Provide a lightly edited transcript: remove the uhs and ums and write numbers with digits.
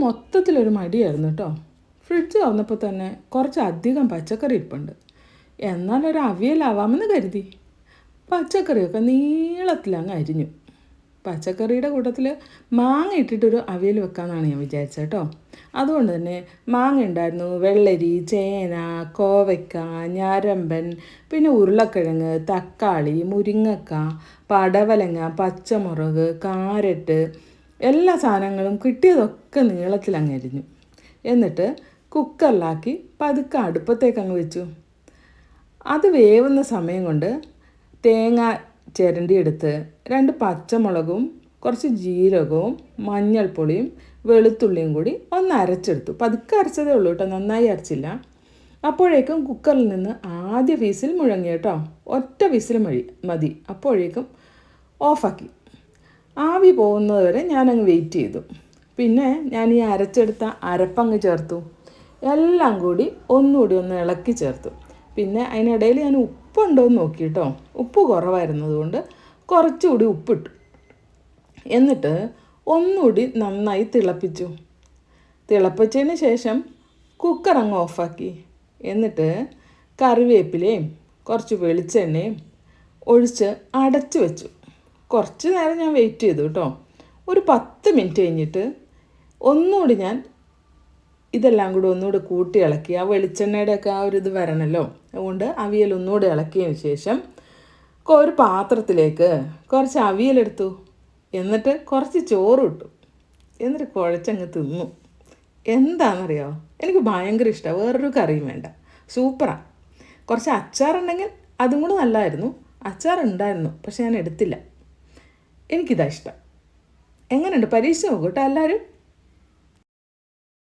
മൊത്തത്തിലൊരു മടിയായിരുന്നു കേട്ടോ. ഫ്രിഡ്ജ് തുറന്നപ്പോൾ തന്നെ കുറച്ചധികം പച്ചക്കറി ഇരിപ്പുണ്ട്. എന്നാലൊരു അവിയലാവാമെന്ന് കരുതി പച്ചക്കറിയൊക്കെ നീളത്തിലങ്ങ് അരിഞ്ഞു. പച്ചക്കറിയുടെ കൂട്ടത്തിൽ മാങ്ങ ഇട്ടിട്ടൊരു അവിയൽ വെക്കാമെന്നാണ് ഞാൻ വിചാരിച്ചത് കേട്ടോ. അതുകൊണ്ട് തന്നെ മാങ്ങ ഉണ്ടായിരുന്നു, വെള്ളരി, ചേന, കോവയ്ക്ക, ഞരമ്പൻ, പിന്നെ ഉരുളക്കിഴങ്ങ്, തക്കാളി, മുരിങ്ങക്ക, പടവലങ്ങ, പച്ചമുളക്, കാരറ്റ്, എല്ലാ സാധനങ്ങളും കിട്ടിയതൊക്കെ നീളത്തിലങ്ങ് അരിഞ്ഞു. എന്നിട്ട് കുക്കറിലാക്കി പതുക്കെ അടുപ്പത്തേക്ക് അങ്ങ് വെച്ചു. അത് വേവുന്ന സമയം കൊണ്ട് തേങ്ങ ചിരണ്ടിയെടുത്ത് 2 പച്ചമുളകും കുറച്ച് ജീരകവും മഞ്ഞൾപ്പൊടിയും വെളുത്തുള്ളിയും കൂടി ഒന്ന് അരച്ചെടുത്തു. പതുക്കെ അരച്ചതേ ഉള്ളൂ കേട്ടോ, നന്നായി അരച്ചില്ല. അപ്പോഴേക്കും കുക്കറിൽ നിന്ന് ആദ്യ വിസിൽ മുഴങ്ങി കേട്ടോ. ഒറ്റ വിസിൽ മതി. അപ്പോഴേക്കും ഓഫാക്കി. ആവി പോകുന്നത് വരെ ഞാനങ്ങ് വെയിറ്റ് ചെയ്തു. പിന്നെ ഞാൻ ഈ അരച്ചെടുത്ത അരപ്പങ്ങ് ചേർത്തു. എല്ലാം കൂടി ഒന്നുകൂടി ഒന്ന് ഇളക്കി ചേർത്തു. പിന്നെ അതിനിടയിൽ ഞാൻ ഉപ്പുണ്ടോ എന്ന് നോക്കി കേട്ടോ. ഉപ്പ് കുറവായിരുന്നതുകൊണ്ട് കുറച്ചുകൂടി ഉപ്പിട്ടു. എന്നിട്ട് ഒന്നുകൂടി നന്നായി തിളപ്പിച്ചു. തിളപ്പിച്ചതിന് ശേഷം കുക്കർ അങ്ങ് ഓഫാക്കി. എന്നിട്ട് കറിവേപ്പിലയും കുറച്ച് വെളിച്ചെണ്ണയും ഒഴിച്ച് അടച്ചു വെച്ചു. കുറച്ച് നേരം ഞാൻ വെയിറ്റ് ചെയ്തു കേട്ടോ. ഒരു 10 മിനിറ്റ് കഴിഞ്ഞിട്ട് ഒന്നുകൂടി ഞാൻ ഇതെല്ലാം കൂടി ഒന്നുകൂടി കൂട്ടി ഇളക്കി. ആ വെളിച്ചെണ്ണയുടെയൊക്കെ ആ ഒരു ഇത് വരണമല്ലോ, അതുകൊണ്ട് അവിയൽ ഒന്നുകൂടി ഇളക്കിയതിന് ശേഷം ഒരു പാത്രത്തിലേക്ക് കുറച്ച് അവിയലെടുത്തു. എന്നിട്ട് കുറച്ച് ചോറ് ഇട്ടു. എന്നിട്ട് കുഴച്ചങ്ങ് തിന്നു. എന്താണെന്നറിയാമോ, എനിക്ക് ഭയങ്കര ഇഷ്ടമാണ്. വേറൊരു കറിയും വേണ്ട, സൂപ്പറാണ്. കുറച്ച് അച്ചാറുണ്ടെങ്കിൽ അതും കൂടെ നല്ലതായിരുന്നു. അച്ചാറുണ്ടായിരുന്നു, പക്ഷെ ഞാൻ എടുത്തില്ല. എനിക്കിതാ ഇഷ്ടം. എങ്ങനെയുണ്ട്? പരീക്ഷിച്ച് നോക്കൂ കേട്ടോ എല്ലാവരും.